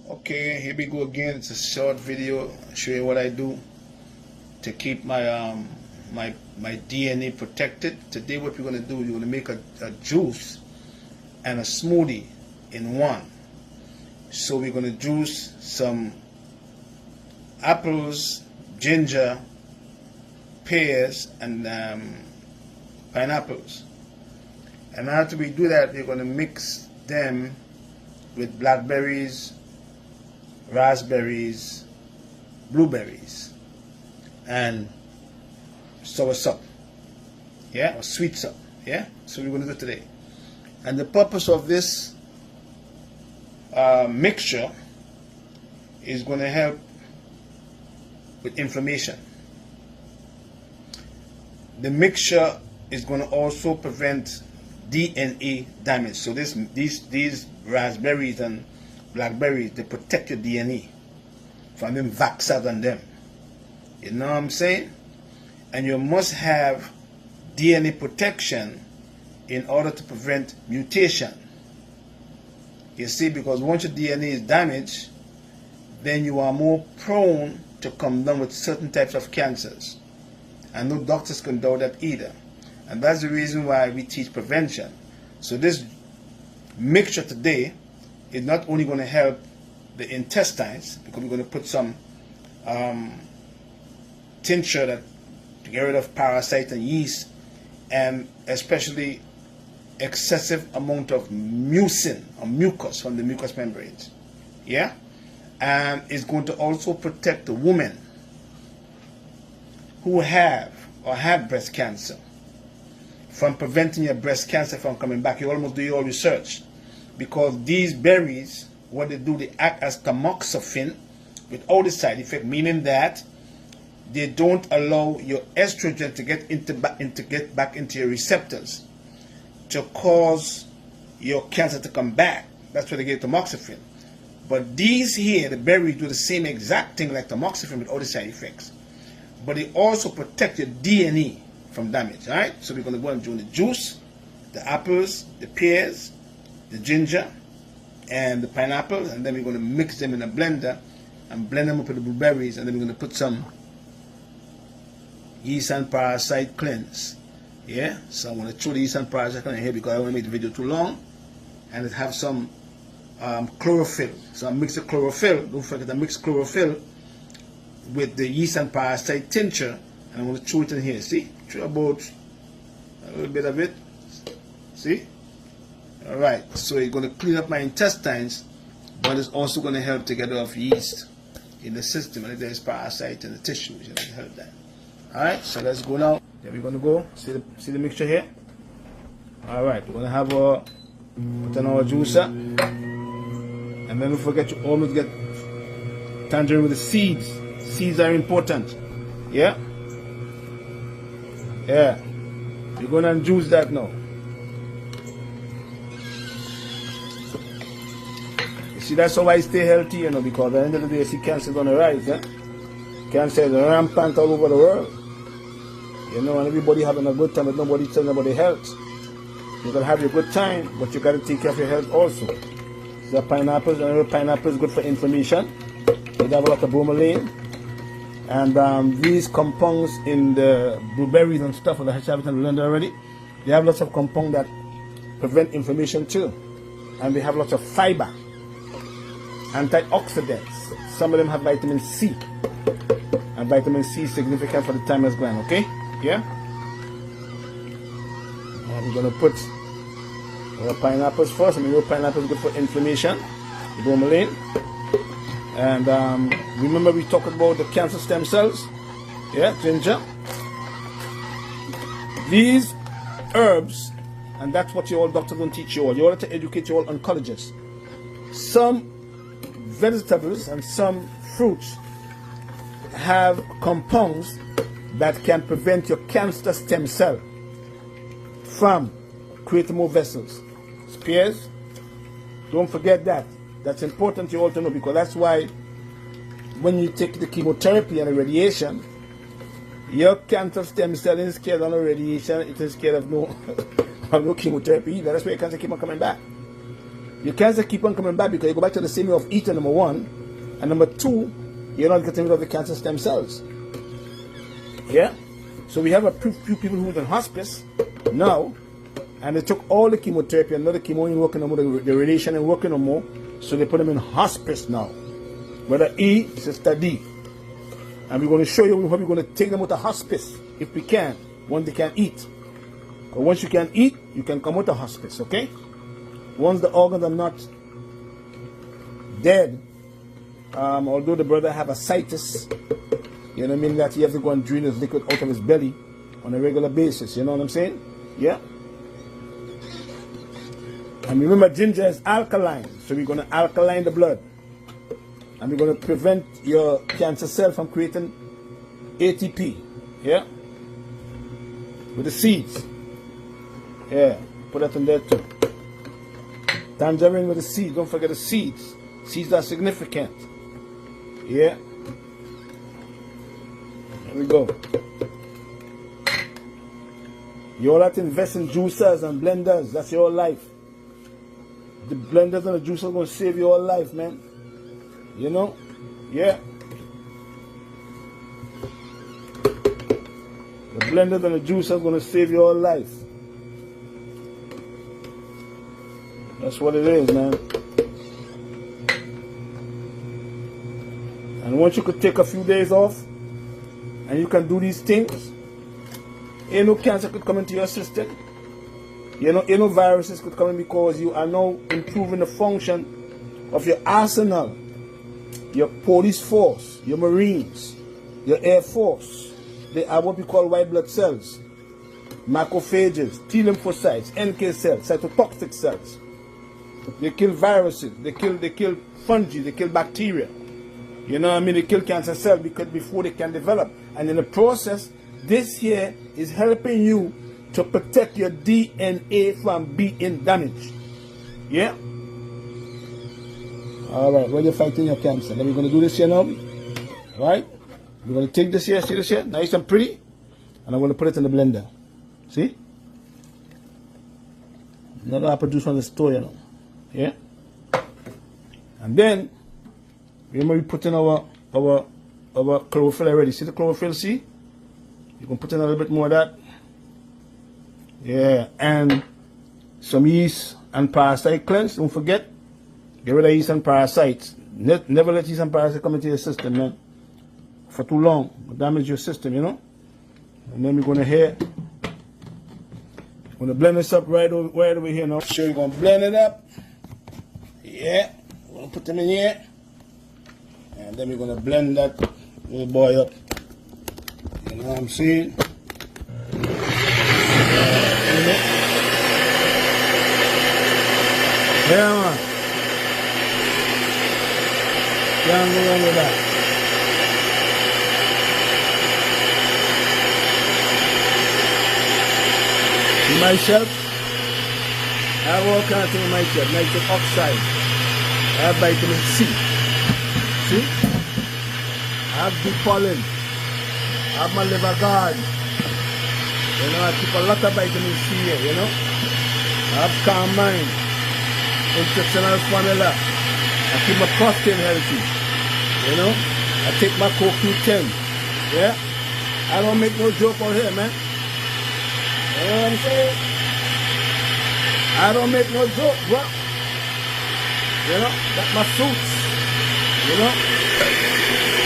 Okay, here we go again. It's a short video. I'll show you what I do to keep my my DNA protected. Today what we're going to do, we're going to make a juice and a smoothie in one. So we're going to juice some apples, ginger, pears, and pineapples. And after we do that, we're going to mix them with blackberries, raspberries, blueberries, and soursop, or sweet sop, So we're going to do today. And the purpose of this mixture is going to help with inflammation. The mixture is going to also prevent DNA damage. So these raspberries and blackberries, they protect your DNA from them vaccines on them. You know what I'm saying? And you must have DNA protection in order to prevent mutation. You see, because once your DNA is damaged, then you are more prone to come down with certain types of cancers. And no doctors can do that either. And that's the reason why we teach prevention. So this mixture today is not only going to help the intestines, because we're going to put some tincture to get rid of parasites and yeast, and especially excessive amount of mucin or mucus from the mucous membranes. And it's going to also protect the women who have breast cancer from preventing your breast cancer from coming back. You almost do your research, because these berries, what they do, they act as tamoxifen without the side effect, meaning that they don't allow your estrogen to get back into your receptors to cause your cancer to come back. That's why they get tamoxifen. But these here, the berries, do the same exact thing like tamoxifen without the side effects. But they also protect your DNA from damage. Alright? So we're going to go and do the juice, the apples, the pears, the ginger, and the pineapples, and then we're going to mix them in a blender and blend them up with the blueberries, and then we're going to put some yeast and parasite cleanse. So I'm going to throw the yeast and parasite cleanse here because I don't want to make the video too long, and it have some chlorophyll. So I mix the chlorophyll. Don't forget, I mix chlorophyll with the yeast and parasite tincture, and I'm going to throw it in here. See, throw about a little bit of it. See. Alright, so it's going to clean up my intestines, but it's also going to help to get rid of yeast in the system, and if there's parasite in the tissues, it'll help that. Alright, so let's go now. There we're going to go. See the mixture here? Alright, we're going to have our put in our juicer, and then don't forget you always get tangerine with the seeds. Seeds are important. You're going to juice that now. See, that's how I stay healthy, because at the end of the day, see, cancer is on the rise. Cancer is rampant all over the world. And everybody having a good time, but nobody telling about their health. You're going to have your good time, but you got to take care of your health also. The pineapples, pineapple is good for inflammation. They have a lot of bromelain. And these compounds in the blueberries and stuff, that I have it in the blender already, they have lots of compounds that prevent inflammation too. And they have lots of fiber. Antioxidants. Some of them have vitamin C, and vitamin C is significant for the thymus gland. Okay, we're gonna put our pineapples first. Pineapple is good for inflammation, bromelain, and remember we talked about the cancer stem cells. Ginger. These herbs, and that's what your doctors don't teach you all. You ought to educate your oncologists. Some vegetables and some fruits have compounds that can prevent your cancer stem cell from creating more vessels. Pears, don't forget that. That's important you all to know, because that's why when you take the chemotherapy and the radiation, your cancer stem cell is scared of no radiation, it is scared of no chemotherapy either. That's why your cancer keep on coming back. your cancer keep on coming back because you go back to the same way of eating, number one. And number two, you're not getting rid of the cancer stem cells. Yeah? So we have a few people who are in hospice now, and they took all the chemotherapy and the chemo ain't working no more, the radiation ain't working no more, so they put them in hospice now. Brother E, Sister D. And we're going to show you how we're going to take them out of hospice, if we can, once they can eat. But once you can eat, you can come out of hospice, okay? Once the organs are not dead, although the brother have ascites, you know what I mean, that he has to go and drain his liquid out of his belly on a regular basis, you know what I'm saying? Yeah? And remember, ginger is alkaline, so we're going to alkaline the blood. And we're going to prevent your cancer cell from creating ATP, yeah? With the seeds. Yeah, put that in there too. Tangerine with the seeds, don't forget the seeds. Seeds are significant. Yeah? There we go. You all have to invest in juicers and blenders, that's your life. The blenders and the juicers are going to save your life, man. You know? Yeah. The blenders and the juicers are going to save your life. That's what it is, man. And once you could take a few days off and you can do these things, ain't no cancer could come into your system. You know, ain't no viruses could come in because you are now improving the function of your arsenal, your police force, your Marines, your Air Force. They are what we call white blood cells, macrophages, T lymphocytes, NK cells, cytotoxic cells. They kill viruses, they kill fungi, they kill bacteria. You know what I mean? They kill cancer cells because before they can develop. And in the process, this here is helping you to protect your DNA from being damaged. Yeah? Alright, when you're fighting your cancer. Then we're going to do this here now. Alright? We're going to take this here, see this here? Nice and pretty. And I'm going to put it in the blender. See? Not that I produce from the store, you know. Yeah? And then, remember we put in our chlorophyll already. See the chlorophyll, see? You can put in a little bit more of that. Yeah, and some yeast and parasite cleanse. Don't forget, get rid of yeast and parasites. Never let yeast and parasites come into your system, man. For too long, it'll damage your system, you know. And then we're gonna blend this up right over here now. Sure, you're gonna blend it up. Yeah, we're gonna put them in here, and then we're gonna blend that little boy up. You know what I'm saying? Yeah, man. Can't go wrong with that. See my shelf? I have all kinds of things in my shelf. Nitric oxide. I have vitamin C. See? I have deep pollen. I have my liver guard. You know, I keep a lot of vitamin C here, you know. I have calm mind. Intestinal formula. I keep my prostate healthy. You know? I take my CoQ10. Yeah? I don't make no joke out here, man. You know what I'm saying? I don't make no joke, bro. You know? That's my fruits. You know?